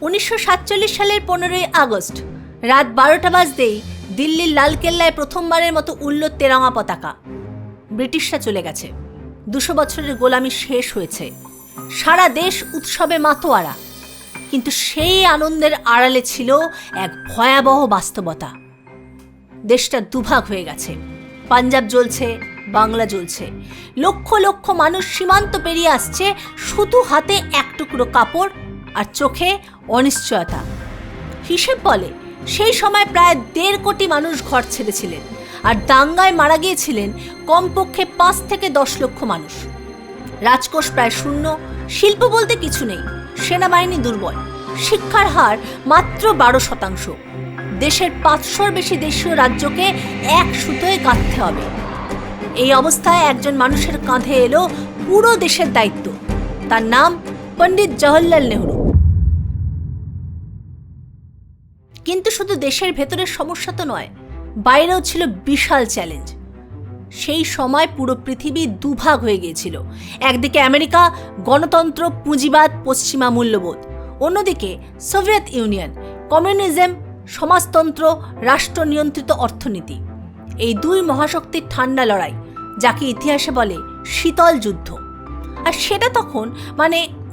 1947 সালের 15ই আগস্ট রাত 12টা বাজতেই দিল্লির লালকেল্লায় প্রথমবারের মতো উড়ল তেরঙা পতাকা। ব্রিটিশরা চলে গেছে, 200 বছরের গোলামি শেষ হয়েছে, সারা দেশ উৎসবে মাতোয়ারা। কিন্তু সেই আনন্দের আড়ালে ছিল এক ভয়াবহ বাস্তবতা। দেশটা দুভাগ হয়ে গেছে, পাঞ্জাব জ্বলছে, বাংলা জ্বলছে। লক্ষ লক্ষ মানুষ সীমান্ত পেরিয়ে আসছে শুধু হাতে এক টুকরো কাপড় আর চোখে অনিশ্চয়তা। হিসেব বলে সেই সময় প্রায় 1.5 কোটি মানুষ ঘর ছেড়েছিলেন, আর দাঙ্গায় মারা গিয়েছিলেন কমপক্ষে 5 থেকে 10 লক্ষ মানুষ। রাজকোষ প্রায় শূন্য, শিল্প বলতে কিছু নেই, সেনাবাহিনী দুর্বল, শিক্ষার হার মাত্র 12%। দেশের 500-র বেশি দেশীয় রাজ্যকে এক সুতোয় গাঁথতে হবে। এই অবস্থায় একজন মানুষের কাঁধে এলো পুরো দেশের দায়িত্ব। তার নাম পণ্ডিত জওহরলাল নেহরু। কিন্তু শুধু দেশের ভেতরের সমস্যা তো নয়, বাইরেও ছিল বিশাল চ্যালেঞ্জ। সেই সময় পুরো পৃথিবী দুভাগ হয়ে গিয়েছিল। একদিকে আমেরিকা, গণতন্ত্র, পুঁজিবাদ, পশ্চিমা মূল্যবোধ; অন্যদিকে সোভিয়েত ইউনিয়ন, কমিউনিজম, সমাজতন্ত্র, রাষ্ট্র নিয়ন্ত্রিত অর্থনীতি। এই দুই মহাশক্তির ঠান্ডা লড়াই, যাকে ইতিহাসে বলে শীতল যুদ্ধ। আর সেটা তখন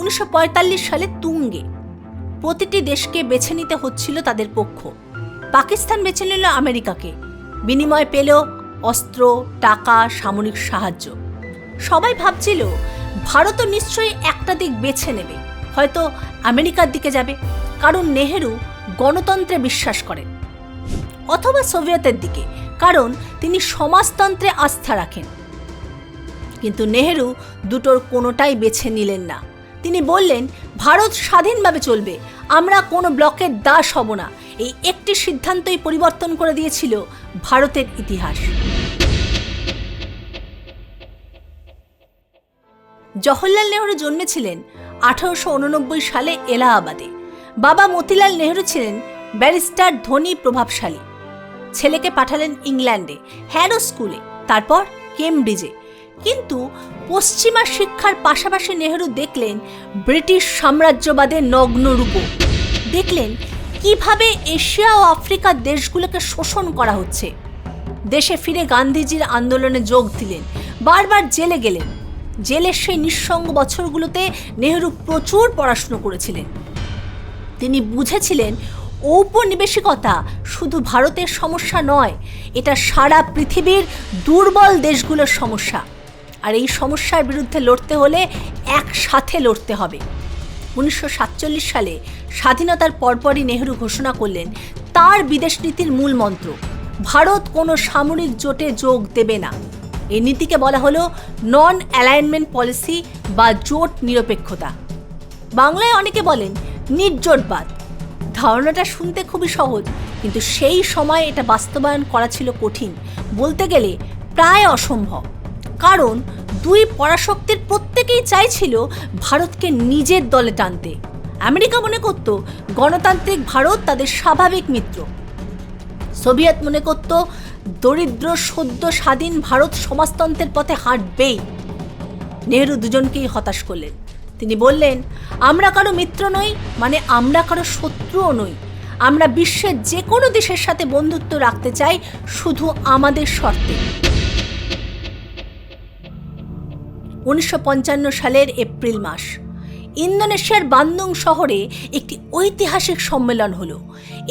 1945 সালে তুঙ্গে। প্রতিটি দেশকে বেছে নিতে হচ্ছিল তাদের পক্ষ। পাকিস্তান বেছে নিল আমেরিকাকে, বিনিময়ে পেল অস্ত্র, টাকা, সামরিক সাহায্য। সবাই ভাবছিল ভারতও নিশ্চয়ই একটা দিক বেছে নেবে, হয়তো আমেরিকার দিকে যাবে, কারণ নেহেরু গণতন্ত্রে বিশ্বাস করেন, অথবা সোভিয়েতের দিকে, কারণ তিনি সমাজতন্ত্রে আস্থা রাখেন। কিন্তু নেহেরু দুটোর কোনোটাই বেছে নিলেন না। তিনি বললেন, ভারত স্বাধীনভাবে চলবে, আমরা কোনো ব্লকের দাস হব না। এই একটি সিদ্ধান্তই পরিবর্তন করে দিয়েছিল ভারতের ইতিহাস। জওহরলাল নেহরু জন্মেছিলেন 1889 সালে এলাহাবাদে। বাবা মতিলাল নেহরু ছিলেন ব্যারিস্টার, ধনী, প্রভাবশালী। ছেলেকে পাঠালেন ইংল্যান্ডে, হ্যারো স্কুলে, তারপর কেমব্রিজে। কিন্তু পশ্চিমা শিক্ষার পাশাপাশি নেহরু দেখলেন ব্রিটিশ সাম্রাজ্যবাদের নগ্ন রূপ। দেখলেন কিভাবে এশিয়া ও আফ্রিকার দেশগুলোকে শোষণ করা হচ্ছে। দেশে ফিরে গান্ধীজির আন্দোলনে যোগ দিলেন, বারবার জেলে গেলেন। জেলের সেই নিঃসঙ্গ বছরগুলোতে নেহরু প্রচুর পড়াশুনো করেছিলেন। তিনি বুঝেছিলেন ঔপনিবেশিকতা শুধু ভারতের সমস্যা নয়, এটা সারা পৃথিবীর দুর্বল দেশগুলোর সমস্যা। আর এই সমস্যার বিরুদ্ধে লড়তে হলে একসাথে লড়তে হবে। 1947 সালে স্বাধীনতার পরপরই নেহরু ঘোষণা করলেন তার বিদেশ নীতির মূল মন্ত্র, ভারত কোনো সামরিক জোটে যোগ দেবে না। এই নীতিকে বলা হলো নন অ্যালাইনমেন্ট পলিসি বা জোট নিরপেক্ষতা। বাংলায় অনেকে বলেন নির্জোটবাদ। ধারণাটা শুনতে খুবই সহজ, কিন্তু সেই সময় এটা বাস্তবায়ন করা ছিল কঠিন, বলতে গেলে প্রায় অসম্ভব। কারণ দুই পরাশক্তির প্রত্যেকেই চাইছিল ভারতকে নিজের দলে টানতে। আমেরিকা মনে করত গণতান্ত্রিক ভারত তাদের স্বাভাবিক মিত্র, সোভিয়েত মনে করত দরিদ্র সদ্য স্বাধীন ভারত সমাজতন্ত্রের পথে হাঁটবেই। নেহরু দুজনকেই হতাশ করলেন। তিনি বললেন, আমরা কারো মিত্র নই, আমরা কারো শত্রুও নই। আমরা বিশ্বের যে কোনো দেশের সাথে বন্ধুত্ব রাখতে চাই, শুধু আমাদের শর্তে। 1955 সালের এপ্রিল মাস, ইন্দোনেশিয়ার বান্দুং শহরে একটি ঐতিহাসিক সম্মেলন হলো।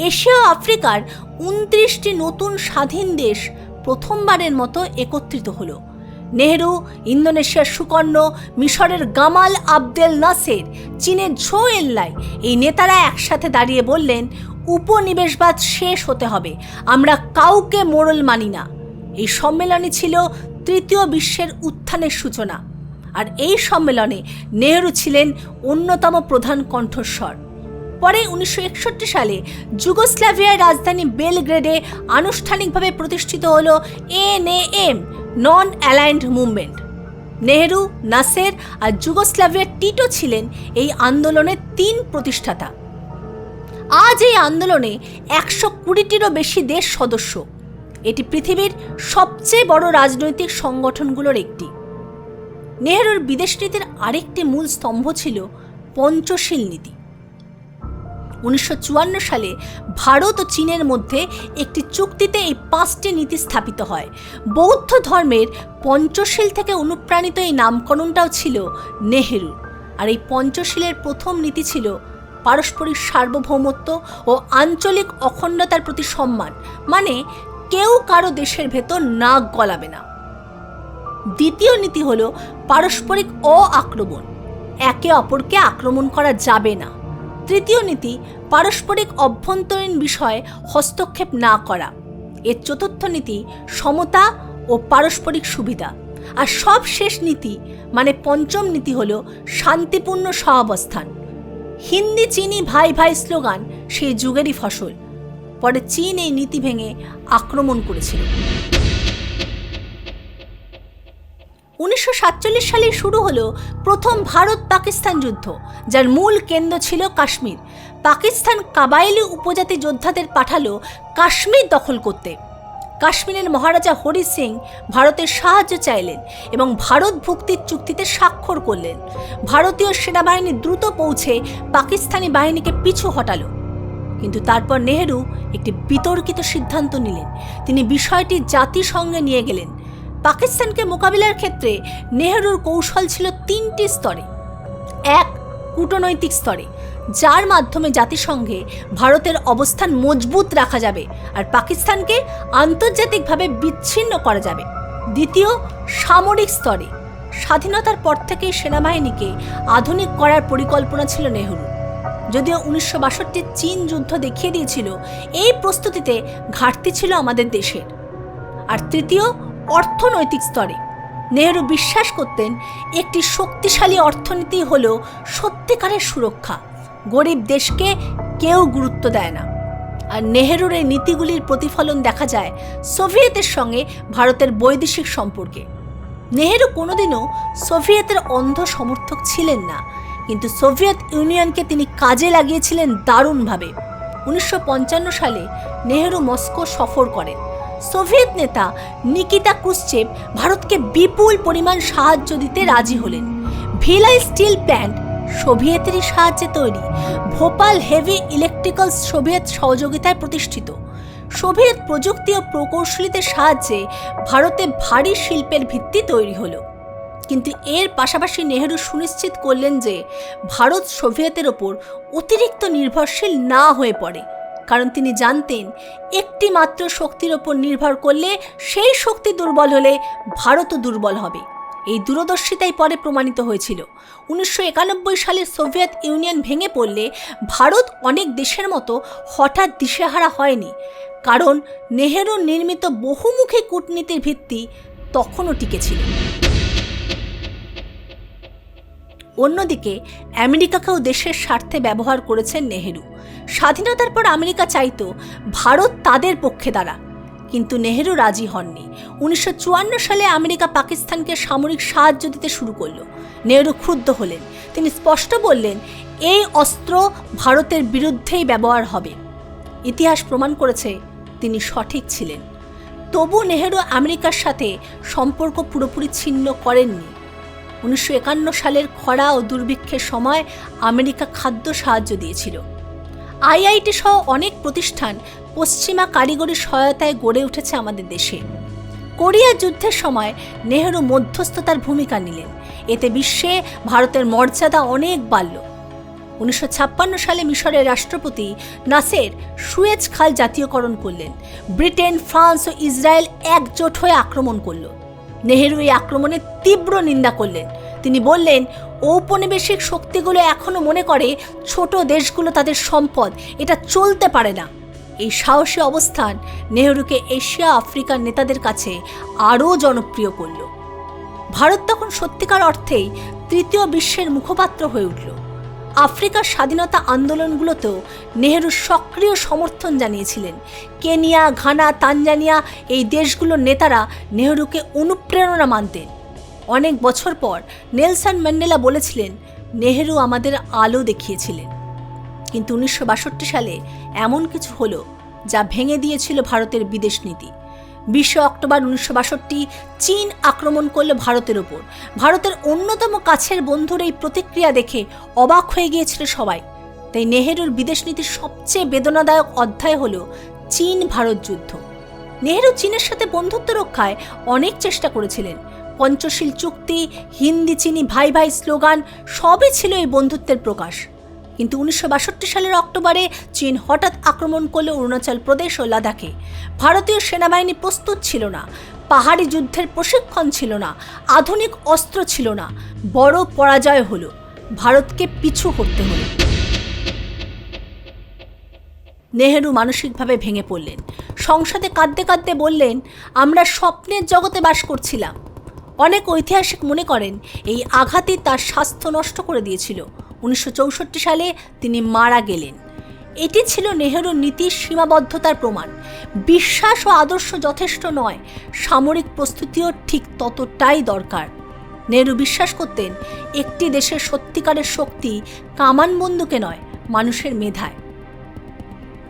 এশিয়া ও আফ্রিকার 29টি নতুন স্বাধীন দেশ প্রথমবারের মতো একত্রিত হলো। নেহরু, ইন্দোনেশিয়ার সুকর্ণ, মিশরের গামাল আবদেল নাসের, চীনের ঝো এনলাই, এই নেতারা একসাথে দাঁড়িয়ে বললেন, উপনিবেশবাদ শেষ হতে হবে, আমরা কাউকে মোড়ল মানি না। এই সম্মেলনই ছিল তৃতীয় বিশ্বের উত্থানের সূচনা। আর এই সম্মেলনে নেহরু ছিলেন অন্যতম প্রধান কণ্ঠস্বর। পরে 1961 সালে যুগোস্লাভিয়ার রাজধানী বেলগ্রেডে আনুষ্ঠানিকভাবে প্রতিষ্ঠিত হল NAM, non aligned movement. Nehru, Nasser আর যুগোস্লাভিয়ার টিটো ছিলেন এই আন্দোলনের 3 প্রতিষ্ঠাতা। আজ এই আন্দোলনে 120টিরও বেশি দেশ সদস্য। এটি পৃথিবীর সবচেয়ে বড় রাজনৈতিক সংগঠনগুলোর একটি। নেহরুর বিদেশ নীতির আরেকটি মূল স্তম্ভ ছিল পঞ্চশীল নীতি। 1954 সালে ভারত ও চীনের মধ্যে একটি চুক্তিতে এই 5টি নীতি স্থাপিত হয়। বৌদ্ধ ধর্মের পঞ্চশীল থেকে অনুপ্রাণিত এই নামকরণটাও ছিল নেহেরু। আর এই পঞ্চশীলের প্রথম নীতি ছিল পারস্পরিক সার্বভৌমত্ব ও আঞ্চলিক অখণ্ডতার প্রতি সম্মান, মানে কেউ কারো দেশের ভেতর নাক গলাবে না। দ্বিতীয় নীতি হলো পারস্পরিক অ-আক্রমণ, একে অপরকে আক্রমণ করা যাবে না। তৃতীয় নীতি পারস্পরিক অভ্যন্তরীণ বিষয়ে হস্তক্ষেপ না করা। এর চতুর্থ নীতি সমতা ও পারস্পরিক সুবিধা। আর সব শেষ নীতি মানে পঞ্চম নীতি হলো শান্তিপূর্ণ সহাবস্থান। হিন্দি চীনি ভাই ভাই স্লোগান সেই যুগেরই ফসল। পরে চীন এই নীতি ভেঙে আক্রমণ করেছিল। 1947 সালে শুরু হলো প্রথম ভারত পাকিস্তান যুদ্ধ, যার মূল কেন্দ্র ছিল কাশ্মীর। পাকিস্তান কাবাইলি উপজাতি যোদ্ধাদের পাঠালো কাশ্মীর দখল করতে। কাশ্মীরের মহারাজা হরি সিং ভারতের সাহায্য চাইলেন এবং ভারত ভুক্তির চুক্তিতে স্বাক্ষর করলেন। ভারতীয় সেনাবাহিনী দ্রুত পৌঁছে পাকিস্তানি বাহিনীকে পিছু হটালো। কিন্তু তারপর নেহেরু একটি বিতর্কিত সিদ্ধান্ত নিলেন। তিনি বিষয়টি জাতিসংঘে নিয়ে গেলেন। পাকিস্তানকে মোকাবিলার ক্ষেত্রে নেহেরুর কৌশল ছিল 3টি স্তরে। 1. কূটনৈতিক স্তরে, যার মাধ্যমে জাতিসংঘে ভারতের অবস্থান মজবুত রাখা যাবে আর পাকিস্তানকে আন্তর্জাতিকভাবে বিচ্ছিন্ন করা যাবে। 2. সামরিক স্তরে, স্বাধীনতার পর থেকেই সেনাবাহিনীকে আধুনিক করার পরিকল্পনা ছিল নেহেরুর। যদিও 1962 চীন যুদ্ধ দেখিয়ে দিয়েছিল এই প্রস্তুতিতে ঘাটতি ছিল আমাদের দেশের। আর 3. অর্থনৈতিক স্তরে, নেহেরু বিশ্বাস করতেন একটি শক্তিশালী অর্থনীতি হলো সত্যিকারের সুরক্ষা। গরিব দেশকে কেউ গুরুত্ব দেয় না। আর নেহেরুর এই নীতিগুলির প্রতিফলন দেখা যায় সোভিয়েতের সঙ্গে ভারতের বৈদেশিক সম্পর্কে। নেহেরু কোনোদিনও সোভিয়েতের অন্ধ সমর্থক ছিলেন না, কিন্তু সোভিয়েত ইউনিয়নকে তিনি কাজে লাগিয়েছিলেন দারুণভাবে। 1955 সালে নেহেরু মস্কো সফর করেন। সোভিয়েত নেতা নিকিতা ক্রুশ্চেভ ভারতকে বিপুল পরিমাণ সাহায্য দিতে রাজি হলেন। ভিলাই স্টিল প্ল্যান্ট সোভিয়েতেরই সাহায্যে তৈরি। ভোপাল হেভি ইলেকট্রিক্যালস সোভিয়েত সহযোগিতায় প্রতিষ্ঠিত। সোভিয়েত প্রযুক্তি ও প্রকৌশলীদের সাহায্যে ভারতে ভারী শিল্পের ভিত্তি তৈরি হলো। কিন্তু এর পাশাপাশি নেহেরু সুনিশ্চিত করলেন যে ভারত সোভিয়েতের ওপর অতিরিক্ত নির্ভরশীল না হয়ে পড়ে, কারণ তিনি জানতেন একটি মাত্র শক্তির ওপর নির্ভর করলে সেই শক্তি দুর্বল হলে ভারতও দুর্বল হবে। এই দূরদর্শিতাই পরে প্রমাণিত হয়েছিল। 1991 সালে সোভিয়েত ইউনিয়ন ভেঙে পড়লে ভারত অনেক দেশের মতো হঠাৎ দিশেহারা হয়নি, কারণ নেহেরুর নির্মিত বহুমুখী কূটনীতির ভিত্তি তখনও টিকে ছিল। অন্যদিকে আমেরিকাকেও দেশের স্বার্থে ব্যবহার করেছেন নেহেরু। স্বাধীনতার পর আমেরিকা চাইতো ভারত তাদের পক্ষে দাঁড়া, কিন্তু নেহেরু রাজি হননি। 1954 সালে আমেরিকা পাকিস্তানকে সামরিক সাহায্য দিতে শুরু করলো। নেহেরু ক্ষুব্ধ হলেন। তিনি স্পষ্ট বললেন, এই অস্ত্র ভারতের বিরুদ্ধেই ব্যবহার হবে। ইতিহাস প্রমাণ করেছে তিনি সঠিক ছিলেন। তবু নেহেরু আমেরিকার সাথে সম্পর্ক পুরোপুরি ছিন্ন করেননি। 1951 সালের খরা ও দুর্ভিক্ষের সময় আমেরিকা খাদ্য সাহায্য দিয়েছিল। আইআইটি সহ অনেক প্রতিষ্ঠান পশ্চিমা কারিগরি সহায়তায় গড়ে উঠেছে আমাদের দেশে। কোরিয়া যুদ্ধের সময় নেহেরু মধ্যস্থতার ভূমিকা নিলেন। এতে বিশ্বে ভারতের মর্যাদা অনেক বাড়ল। 1956 সালে মিশরের রাষ্ট্রপতি নাসের সুয়েজ খাল জাতীয়করণ করলেন। ব্রিটেন, ফ্রান্স ও ইসরায়েল একজোট হয়ে আক্রমণ করল। নেহেরু এই আক্রমণের তীব্র নিন্দা করলেন। তিনি বললেন, ঔপনিবেশিক শক্তিগুলো এখনো মনে করে ছোট দেশগুলো তাদের সম্পদ, এটা চলতে পারে না। এই সাহসী অবস্থান নেহেরুকে এশিয়া আফ্রিকার নেতাদের কাছে আরও জনপ্রিয় করল। ভারত তখন সত্যিকার অর্থেই তৃতীয় বিশ্বের মুখপাত্র হয়ে উঠল। আফ্রিকার স্বাধীনতা আন্দোলনগুলোতেও নেহেরু সক্রিয় সমর্থন জানিয়েছিলেন। কেনিয়া, ঘানা, তানজানিয়া এই দেশগুলোর নেতারা নেহেরুকে অনুপ্রেরণা মানতেন। অনেক বছর পর নেলসন ম্যান্ডেলা বলেছিলেন, নেহেরু আমাদের আলো দেখিয়েছিলেন। কিন্তু 1962 সালে এমন কিছু হলো যা ভেঙে দিয়েছিল ভারতের বিদেশ নীতি। 20 অক্টোবর 1962 চীন আক্রমণ করল ভারতের ওপর। ভারতের অন্যতম কাছের বন্ধুর এই প্রতিক্রিয়া দেখে অবাক হয়ে গিয়েছিল সবাই। তাই নেহেরুর বিদেশ নীতির সবচেয়ে বেদনাদায়ক অধ্যায় হল চীন ভারত যুদ্ধ। নেহেরু চীনের সাথে বন্ধুত্ব রক্ষায় অনেক চেষ্টা করেছিলেন। পঞ্চশীল চুক্তি, হিন্দি চীনি ভাই ভাই স্লোগান সবই ছিল এই বন্ধুত্বের প্রকাশ। কিন্তু 1962 সালের অক্টোবরে চীন হঠাৎ আক্রমণ করল অরুণাচল প্রদেশ ও লাদাখে। ভারতীয় সেনাবাহিনী প্রস্তুত ছিল না, পাহাড়ি যুদ্ধের প্রশিক্ষণ ছিল না, আধুনিক অস্ত্র ছিল না। বড় পরাজয় হলো, ভারতকে পিছু হটতে হলো। নেহেরু মানসিকভাবে ভেঙে পড়লেন। সংসদে কাঁদতে কাঁদতে বললেন, আমরা স্বপ্নের জগতে বাস করছিলাম। অনেক ঐতিহাসিক মনে করেন এই আঘাতই তার স্বাস্থ্য নষ্ট করে দিয়েছিল। 1964 সালে তিনি মারা গেলেন। এটি ছিল নেহেরুর নীতির সীমাবদ্ধতার প্রমাণ। বিশ্বাস ও আদর্শ যথেষ্ট নয়, সামরিক প্রস্তুতিও ঠিক ততটাই দরকার। নেহেরু বিশ্বাস করতেন একটি দেশের সত্যিকারের শক্তি কামান বন্দুকে নয়, মানুষের মেধায়।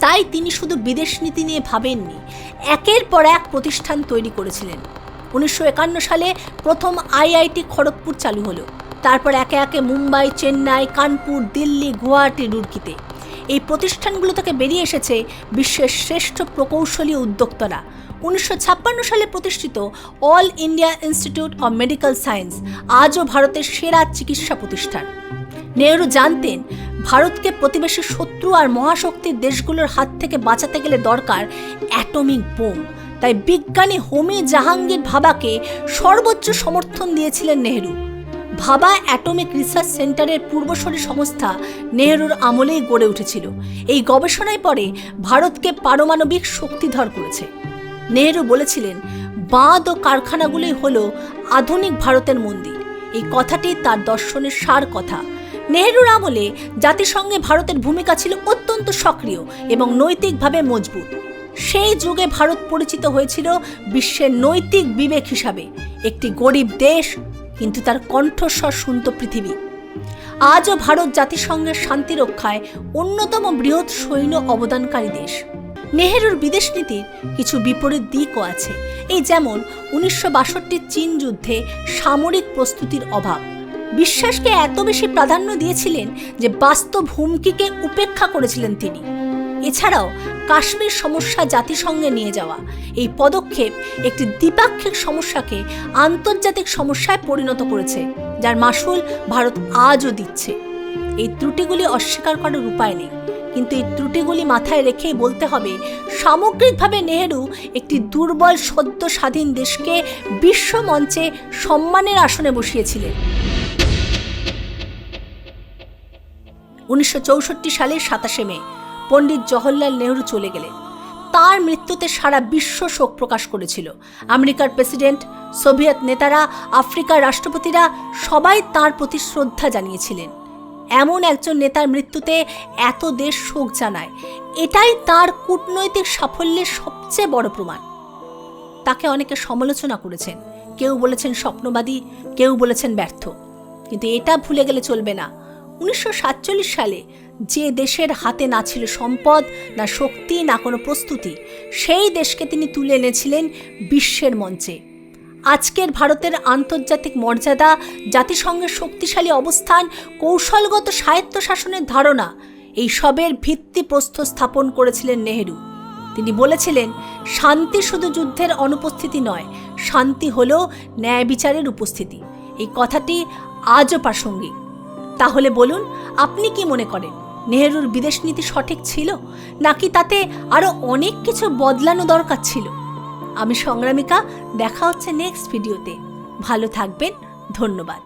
তাই তিনি শুধু বিদেশ নীতি নিয়ে ভাবেননি, একের পর এক প্রতিষ্ঠান তৈরি করেছিলেন। 1951 সালে প্রথম IIT খড়গপুর চালু হলো। তারপর একে একে মুম্বাই, চেন্নাই, কানপুর, দিল্লি, গুয়াহাটি, রুরকিতে এই প্রতিষ্ঠানগুলো থেকে বেরিয়ে এসেছে বিশ্বের শ্রেষ্ঠ প্রকৌশলী উদ্যোক্তারা। 1956 সালে প্রতিষ্ঠিত all India institute of medical science আজও ভারতের সেরা চিকিৎসা প্রতিষ্ঠান। নেহেরু জানতেন ভারতকে প্রতিবেশী শত্রু আর মহাশক্তির দেশগুলোর হাত থেকে বাঁচাতে গেলে দরকার অ্যাটমিক বোম। তাই বিজ্ঞানী হোমি জাহাঙ্গীর ভাবাকে সর্বোচ্চ সমর্থন দিয়েছিলেন নেহেরু। ভাবা অ্যাটমিক রিসার্চ সেন্টারের পূর্বসূরি সংস্থা নেহেরুর আমলেই গড়ে উঠেছিল। এই গবেষণায় পরে ভারতকে পারমাণবিক শক্তিধর করেছে। নেহেরু বলেছিলেন, বাঁধ ও কারখানাগুলোই হলো আধুনিক ভারতের মন্দির। এই কথাটি তার দর্শনের সার কথা। নেহেরুর আমলে জাতিসংঘে ভারতের ভূমিকা ছিল অত্যন্ত সক্রিয় এবং নৈতিকভাবে মজবুত। সেই যুগে ভারত পরিচিত হয়েছিল বিশ্বের নৈতিক বিবেক হিসাবে। একটি গরিব দেশ, কিন্তু তার কণ্ঠস্বর শুনত পৃথিবী। আজও ভারত জাতিসংঘের শান্তি রক্ষায় অন্যতম বৃহৎ সৈন্য অবদানকারী দেশ। নেহেরুর বিদেশ নীতির কিছু বিপরীত দিকও আছে। এই যেমন 1962 চীন যুদ্ধে সামরিক প্রস্তুতির অভাব। বিশ্বাসকে এত বেশি প্রাধান্য দিয়েছিলেন যে বাস্তব হুমকিকে উপেক্ষা করেছিলেন তিনি। এছাড়াও কাশ্মীর সমস্যা জাতিসংঘে নিয়ে যাওয়া, এই পদক্ষেপ একটি দ্বিপাক্ষিক সমস্যাকে আন্তর্জাতিক সমস্যায় পরিণত করেছে, যার মাসুল ভারত আজও দিচ্ছে। এই ত্রুটিগুলি অস্বীকার করার উপায় নেই, কিন্তু এই ত্রুটিগুলি মাথায় রেখেই বলতে হবে সামগ্রিকভাবে নেহেরু একটি দুর্বল সদ্য স্বাধীন দেশকে বিশ্ব মঞ্চে সম্মানের আসনে বসিয়েছিলেন। 1964 সালের 27শে মে পণ্ডিত জওহরলাল নেহেরু চলে গেলেন। তার মৃত্যুতে সারা বিশ্ব শোক প্রকাশ করেছিল। আমেরিকার প্রেসিডেন্ট, সোভিয়েত নেতারা, আফ্রিকার রাষ্ট্রপতিরা সবাই তার প্রতি শ্রদ্ধা জানিয়েছিলেন। এমন একজন নেতার মৃত্যুতে এত দেশ শোক জানায়, এটাই তার কূটনৈতিক সাফল্যের সবচেয়ে বড় প্রমাণ। তাকে অনেকে সমালোচনা করেছেন, কেউ বলেছেন স্বপ্নবাদী, কেউ বলেছেন ব্যর্থ। কিন্তু এটা ভুলে গেলে চলবে না, 1947 সালে যে দেশের হাতে না ছিল সম্পদ, না শক্তি, না কোনো প্রস্তুতি, সেই দেশকে তিনি তুলে এনেছিলেন বিশ্বের মঞ্চে। আজকের ভারতের আন্তর্জাতিক মর্যাদা, জাতিসংঘের শক্তিশালী অবস্থান, কৌশলগত স্বায়ত্তশাসনের ধারণা, এই সবের ভিত্তিপ্রস্তর স্থাপন করেছিলেন নেহেরু। তিনি বলেছিলেন, শান্তি শুধু যুদ্ধের অনুপস্থিতি নয়, শান্তি হলো ন্যায় বিচারের উপস্থিতি। এই কথাটি আজও প্রাসঙ্গিক। তাহলে বলুন, আপনি কি মনে করেন নেহেরুর বিদেশ নীতি সঠিক ছিল, নাকি তাতে আরো অনেক কিছু বদলানো দরকার ছিল? আমি সংগ্রামিকা, দেখা হচ্ছে নেক্সট ভিডিওতে। ভালো থাকবেন, ধন্যবাদ।